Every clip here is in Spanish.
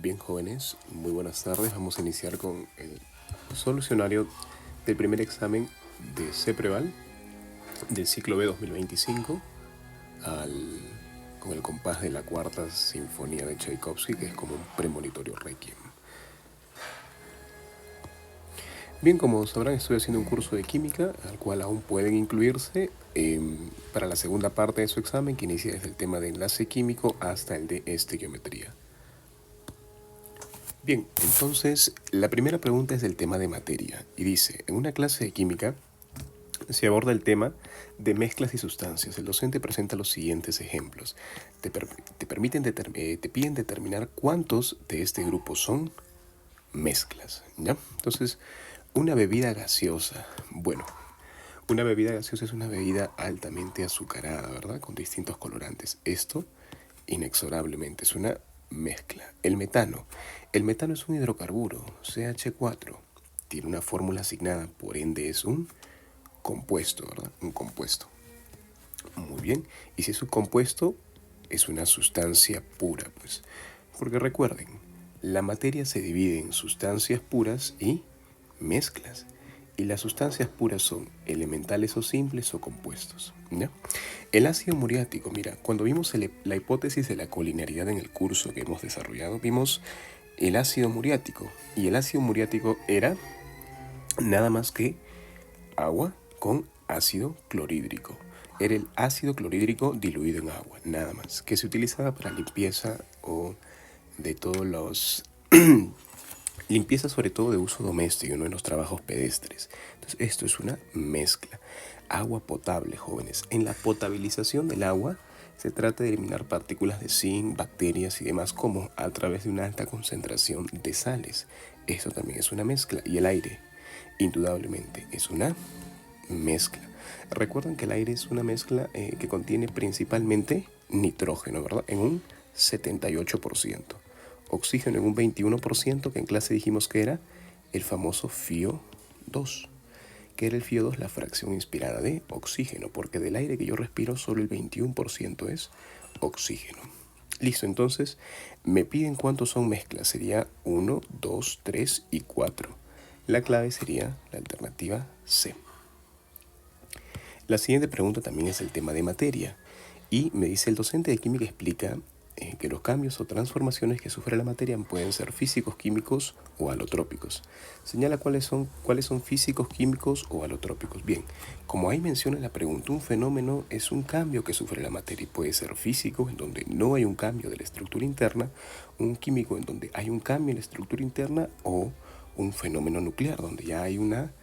Bien, jóvenes, muy buenas tardes. Vamos a iniciar con el solucionario del primer examen de CEPREVAL del ciclo B 2025 con el compás de la cuarta sinfonía de Tchaikovsky, que es como un premonitorio requiem. Bien, como sabrán, estoy haciendo un curso de química al cual aún pueden incluirse para la segunda parte de su examen, que inicia desde el tema de enlace químico hasta el de estequiometría. Bien, entonces la primera pregunta es del tema de materia y dice, en una clase de química se aborda el tema de mezclas y sustancias. El docente presenta los siguientes ejemplos. Te piden determinar cuántos de este grupo son mezclas, ¿ya? Entonces, una bebida gaseosa. Bueno, una bebida gaseosa es una bebida altamente azucarada, ¿verdad? Con distintos colorantes. Esto, inexorablemente, es una mezcla. El metano. El metano es un hidrocarburo, CH4. Tiene una fórmula asignada, por ende es un compuesto, ¿verdad? Un compuesto. Muy bien. Y si es un compuesto, es una sustancia pura, pues. Porque recuerden, la materia se divide en sustancias puras y mezclas. Y las sustancias puras son elementales o simples o compuestos, ¿ya? El ácido muriático, mira, cuando vimos la hipótesis de la colinearidad en el curso que hemos desarrollado, vimos el ácido muriático. Y el ácido muriático era nada más que agua con ácido clorhídrico. Era el ácido clorhídrico diluido en agua, nada más, que se utilizaba para limpieza o de todos los limpieza sobre todo de uso doméstico, no en los trabajos pedestres. Entonces esto es una mezcla. Agua potable, jóvenes. En la potabilización del agua se trata de eliminar partículas de zinc, bacterias y demás como a través de una alta concentración de sales. Esto también es una mezcla. Y el aire, indudablemente, es una mezcla. Recuerden que el aire es una mezcla que contiene principalmente nitrógeno, ¿verdad? En un 78%. Oxígeno en un 21%, que en clase dijimos que era el famoso FiO2. ¿Qué era el FiO2? La fracción inspirada de oxígeno, porque del aire que yo respiro solo el 21% es oxígeno. Listo, entonces me piden cuántos son mezclas. Sería 1, 2, 3 y 4. La clave sería la alternativa C. La siguiente pregunta también es el tema de materia. Y me dice el docente de química explica que los cambios o transformaciones que sufre la materia pueden ser físicos, químicos o alotrópicos. Señala cuáles son físicos, químicos o alotrópicos. Bien, como ahí menciona la pregunta, un fenómeno es un cambio que sufre la materia y puede ser físico, en donde no hay un cambio de la estructura interna, un químico en donde hay un cambio en la estructura interna o un fenómeno nuclear, donde ya hay una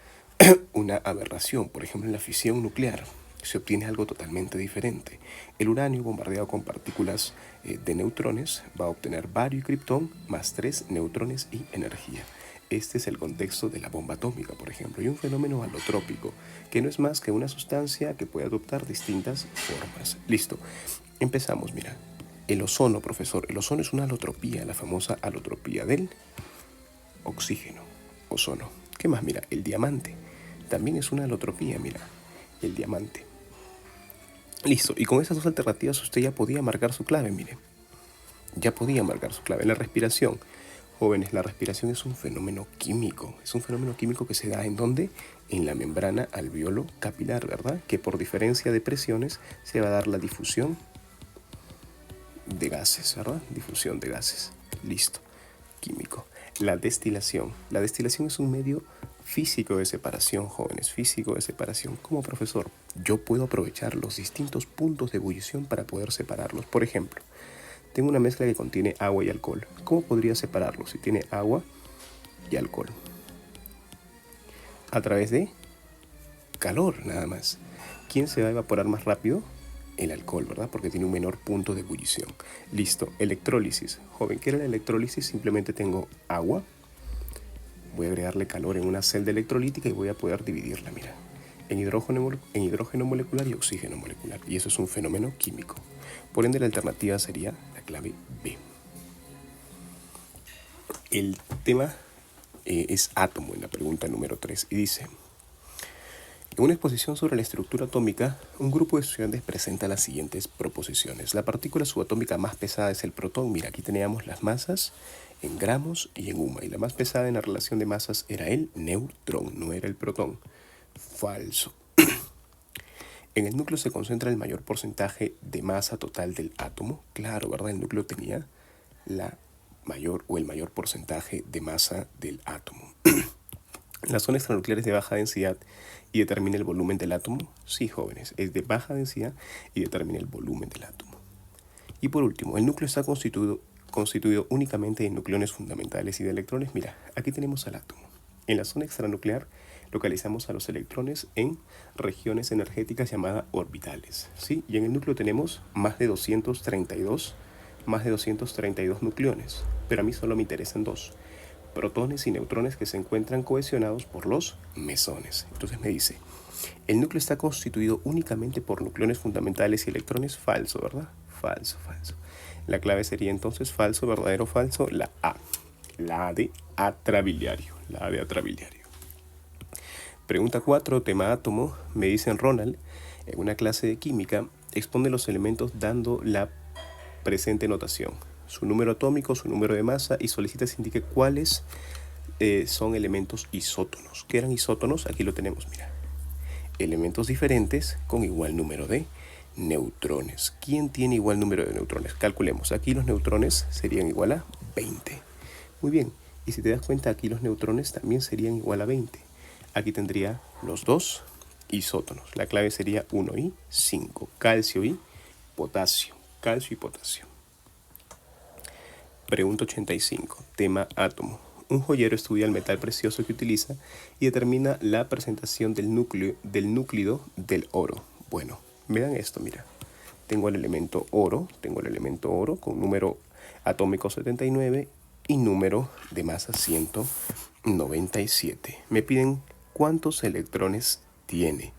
aberración. Por ejemplo, en la fisión nuclear se obtiene algo totalmente diferente. El uranio bombardeado con partículas de neutrones va a obtener bario y kriptón más 3 neutrones y energía. Este es el contexto de la bomba atómica, por ejemplo, y un fenómeno alotrópico, que no es más que una sustancia que puede adoptar distintas formas. Listo, empezamos, mira. El ozono, profesor. El ozono es una alotropía, la famosa alotropía del oxígeno. Ozono. ¿Qué más? Mira, el diamante. También es una alotropía, mira, el diamante. Listo, y con esas dos alternativas usted ya podía marcar su clave, mire. Ya podía marcar su clave. La respiración. Jóvenes, la respiración es un fenómeno químico. Es un fenómeno químico que se da ¿en dónde? En la membrana alveolo capilar, ¿verdad? Que por diferencia de presiones se va a dar la difusión de gases, ¿verdad? Difusión de gases. Listo. Químico. La destilación. La destilación es un medio físico de separación, jóvenes, físico de separación. Como profesor, yo puedo aprovechar los distintos puntos de ebullición para poder separarlos. Por ejemplo, tengo una mezcla que contiene agua y alcohol. ¿Cómo podría separarlos si tiene agua y alcohol? A través de calor, nada más. ¿Quién se va a evaporar más rápido? El alcohol, ¿verdad? Porque tiene un menor punto de ebullición. Listo, electrólisis. Joven, ¿qué era la electrólisis? Simplemente tengo agua. Voy a agregarle calor en una celda electrolítica y voy a poder dividirla, mira, en hidrógeno molecular y oxígeno molecular. Y eso es un fenómeno químico. Por ende, la alternativa sería la clave B. El tema es átomo en la pregunta número 3 y dice: en una exposición sobre la estructura atómica, un grupo de estudiantes presenta las siguientes proposiciones. La partícula subatómica más pesada es el protón. Mira, aquí teníamos las masas en gramos y en UMA. Y la más pesada en la relación de masas era el neutrón, no era el protón. Falso. En el núcleo se concentra el mayor porcentaje de masa total del átomo. Claro, ¿verdad? El núcleo tenía la mayor o el mayor porcentaje de masa del átomo. ¿La zona extranuclear es de baja densidad y determina el volumen del átomo? Sí, jóvenes, es de baja densidad y determina el volumen del átomo. Y por último, el núcleo está constituido únicamente de nucleones fundamentales y de electrones. Mira, aquí tenemos al átomo. En la zona extranuclear localizamos a los electrones en regiones energéticas llamadas orbitales, ¿sí? Y en el núcleo tenemos más de 232 nucleones, pero a mí solo me interesan dos: protones y neutrones, que se encuentran cohesionados por los mesones. Entonces me dice, el núcleo está constituido únicamente por nucleones fundamentales y electrones. Falso, ¿verdad? Falso, falso. La clave sería entonces falso, verdadero, falso, la A. La A de atrabiliario. La A de atrabiliario. Pregunta 4, tema átomo. Me dicen Ronald, en una clase de química, expone los elementos dando la presente notación: su número atómico, su número de masa, y solicita se indique cuáles son elementos isótonos. ¿Qué eran isótonos? Aquí lo tenemos, mira. Elementos diferentes con igual número de neutrones. ¿Quién tiene igual número de neutrones? Calculemos. Aquí los neutrones serían igual a 20. Muy bien. Y si te das cuenta, aquí los neutrones también serían igual a 20. Aquí tendría los dos isótonos. La clave sería 1 y 5. Calcio y potasio. Calcio y potasio. Pregunta 85. Tema átomo. Un joyero estudia el metal precioso que utiliza y determina la presentación del núclido del oro. Bueno, vean esto, mira. Tengo el elemento oro con número atómico 79 y número de masa 197. Me piden cuántos electrones tiene.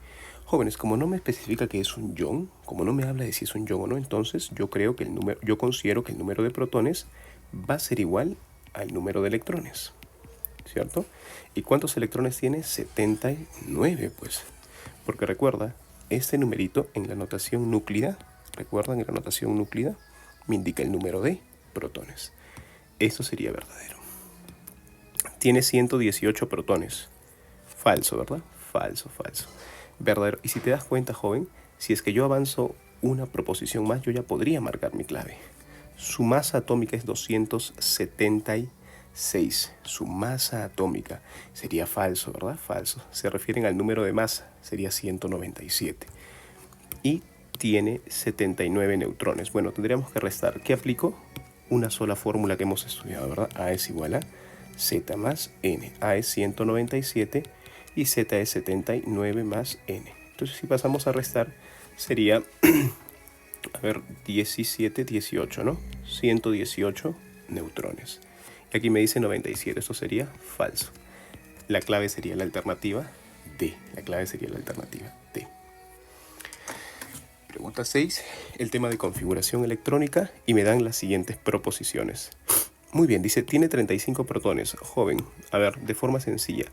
Jóvenes, como no me especifica que es un ion, como no me habla de si es un ion o no, entonces yo considero que el número de protones va a ser igual al número de electrones, ¿cierto? ¿Y cuántos electrones tiene? 79, pues. Porque recuerda, este numerito en la notación núclida, ¿recuerdan? En la notación núclida me indica el número de protones. Esto sería verdadero. Tiene 118 protones. Falso, ¿verdad? Falso, falso. Verdadero. Y si te das cuenta, joven, si es que yo avanzo una proposición más, yo ya podría marcar mi clave. Su masa atómica es 276. Su masa atómica sería falso, ¿verdad? Falso. Se refieren al número de masa, sería 197. Y tiene 79 neutrones. Bueno, tendríamos que restar. ¿Qué aplico? Una sola fórmula que hemos estudiado, ¿verdad? A es igual a Z más N. A es 197 y Z es 79 más N. Entonces, si pasamos a restar, sería... a ver, 17, 18, ¿no? 118 neutrones. Y aquí me dice 97, esto sería falso. La clave sería la alternativa D. La clave sería la alternativa D. Pregunta 6, el tema de configuración electrónica, y me dan las siguientes proposiciones. Muy bien, dice, tiene 35 protones. Joven, a ver, de forma sencilla,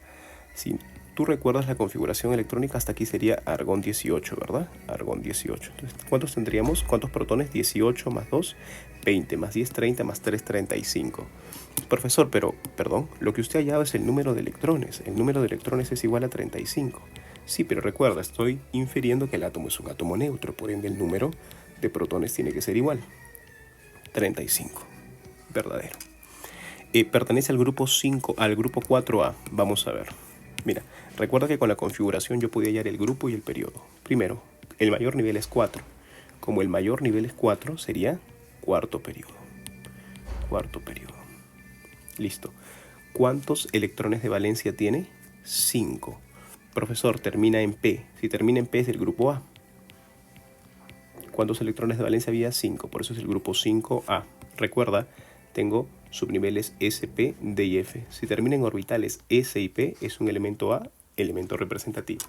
si tú recuerdas la configuración electrónica, hasta aquí sería argón 18, ¿verdad? Argón 18. Entonces, ¿cuántos tendríamos? ¿Cuántos protones? 18 más 2, 20, más 10, 30, más 3, 35. Profesor, pero, perdón, lo que usted ha hallado es el número de electrones. El número de electrones es igual a 35. Sí, pero recuerda, estoy infiriendo que el átomo es un átomo neutro, por ende el número de protones tiene que ser igual. 35. Verdadero. Pertenece al grupo 5, al grupo 4A. Vamos a ver. Mira, recuerda que con la configuración yo podía hallar el grupo y el periodo. Primero, el mayor nivel es 4. Como el mayor nivel es 4, sería cuarto periodo. Cuarto periodo. Listo. ¿Cuántos electrones de valencia tiene? 5. Profesor, termina en P. Si termina en P es del grupo A. ¿Cuántos electrones de valencia había? 5. Por eso es el grupo 5A. Recuerda, tengo subniveles S, P, D y F. Si termina en orbitales S y P, es un elemento A, elemento representativo.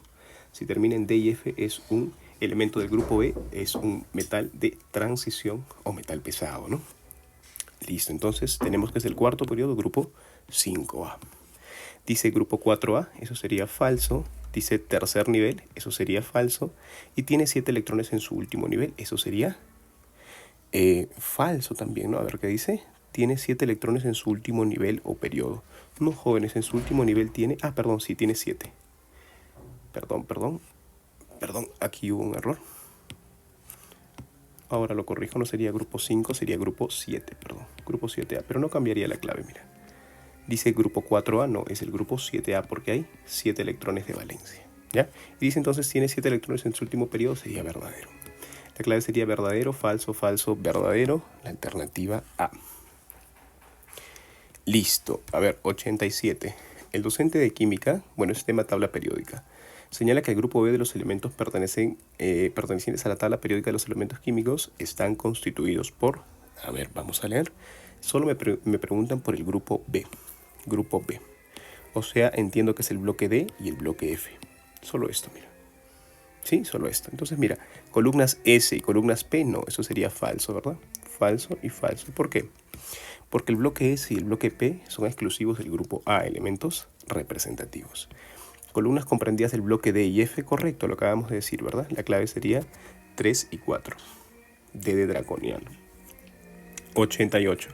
Si termina en D y F, es un elemento del grupo B, es un metal de transición o metal pesado, ¿no? Listo, entonces tenemos que es el cuarto periodo, grupo 5A. Dice grupo 4A, eso sería falso. Dice tercer nivel, eso sería falso. Y tiene 7 electrones en su último nivel, eso sería falso también, ¿no? A ver qué dice. tiene 7 electrones en su último nivel o periodo. No, jóvenes, en su último nivel tiene... Ah, perdón, sí, tiene 7. Perdón, aquí hubo un error. Ahora lo corrijo, no sería grupo 5, sería grupo 7, perdón. Grupo 7A, pero no cambiaría la clave, mira. Dice grupo 4A, no, es el grupo 7A porque hay 7 electrones de valencia, ¿ya? Y dice entonces tiene 7 electrones en su último periodo, sería verdadero. La clave sería verdadero, falso, falso, verdadero, la alternativa A. Listo, a ver, 87. El docente de química, bueno, es tema tabla periódica, señala que el grupo B de los elementos pertenecientes a la tabla periódica de los elementos químicos están constituidos por... A ver, vamos a leer. Solo me preguntan por el grupo B. Grupo B. O sea, entiendo que es el bloque D y el bloque F. Solo esto, mira. Sí, solo esto. Entonces, mira, columnas S y columnas P, no, eso sería falso, ¿verdad? Falso y falso. ¿Por qué? Porque el bloque S y el bloque P son exclusivos del grupo A, elementos representativos. Columnas comprendidas del bloque D y F, correcto, lo acabamos de decir, ¿verdad? La clave sería 3 y 4. D de draconiano. 88.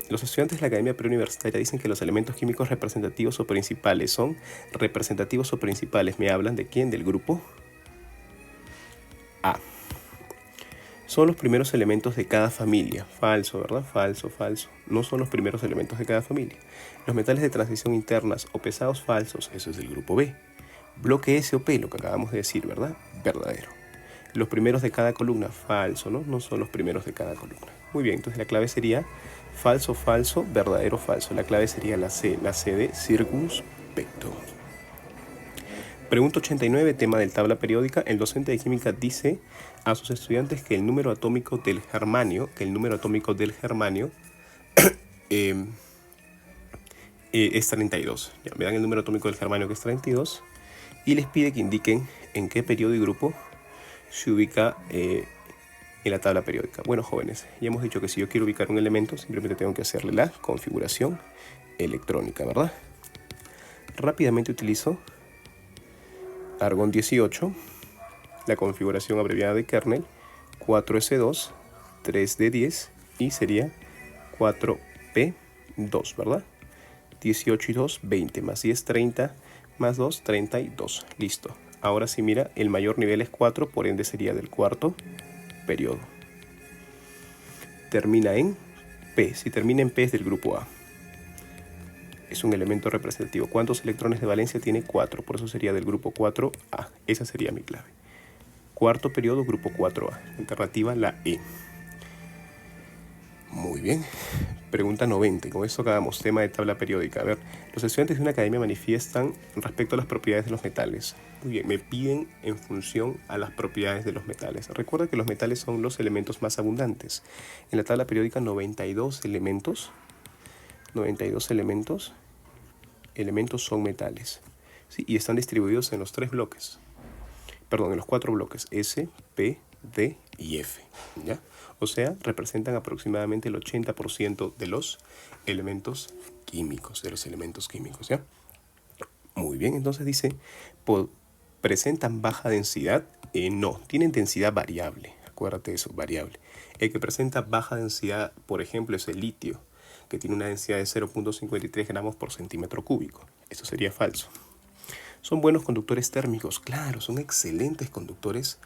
Los estudiantes de la Academia Preuniversitaria dicen que los elementos químicos representativos o principales son representativos o principales. ¿Me hablan de quién? Del grupo A. Son los primeros elementos de cada familia. Falso, ¿verdad? Falso, falso. No son los primeros elementos de cada familia. Los metales de transición internas o pesados, falsos. Eso es del grupo B. Bloque S o P, lo que acabamos de decir, ¿verdad? Verdadero. Los primeros de cada columna, falso, ¿no? No son los primeros de cada columna. Muy bien, entonces la clave sería falso, falso, verdadero, falso. La clave sería la C de circunspecto. Pregunta 89, tema del tabla periódica. El docente de química dice a sus estudiantes que el número atómico del germanio, es 32. Ya, me dan el número atómico del germanio, que es 32, y les pide que indiquen en qué periodo y grupo se ubica en la tabla periódica. Bueno, jóvenes, ya hemos dicho que si yo quiero ubicar un elemento, simplemente tengo que hacerle la configuración electrónica, ¿verdad? Rápidamente utilizo argón 18, la configuración abreviada de kernel, 4S2, 3D10 y sería 4P2, ¿verdad? 18 y 2, 20, más 10, 30, más 2, 32. Listo. Ahora sí, mira, el mayor nivel es 4, por ende sería del cuarto periodo. Termina en P. Si termina en P es del grupo A. Es un elemento representativo. ¿Cuántos electrones de valencia tiene? 4. Por eso sería del grupo 4A. Esa sería mi clave. Cuarto periodo, grupo 4A. Alternativa, la E. Muy bien. Pregunta 90. Con esto acabamos. Tema de tabla periódica. A ver, los estudiantes de una academia manifiestan respecto a las propiedades de los metales. Muy bien, me piden en función a las propiedades de los metales. Recuerda que los metales son los elementos más abundantes. En la tabla periódica 92 elementos son metales, ¿sí? Y están distribuidos en los 3 bloques. Perdón, en los 4 bloques S, P, D y F, ¿ya? O sea, representan aproximadamente el 80% de los elementos químicos, ¿ya? Muy bien, entonces dice, ¿presentan baja densidad? No, tienen densidad variable, acuérdate de eso, variable. El que presenta baja densidad, por ejemplo, es el litio, que tiene una densidad de 0.53 gramos por centímetro cúbico. Eso sería falso. Son buenos conductores térmicos, claro, son excelentes conductores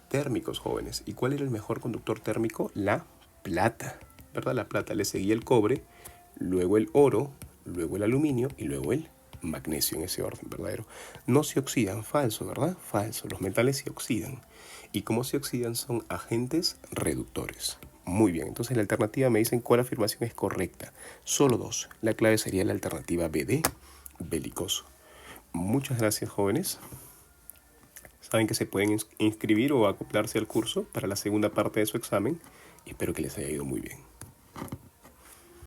térmicos, jóvenes. ¿Y cuál era el mejor conductor térmico? La plata, ¿verdad? La plata, le seguía el cobre, luego el oro, luego el aluminio y luego el magnesio, en ese orden, verdadero. No se oxidan, falso, ¿verdad? Falso, los metales se oxidan. Y como se oxidan son agentes reductores. Muy bien, entonces la alternativa me dicen cuál afirmación es correcta. Solo 2. La clave sería la alternativa B de belicoso. Muchas gracias, jóvenes. Saben que se pueden inscribir o acoplarse al curso para la segunda parte de su examen y espero que les haya ido muy bien.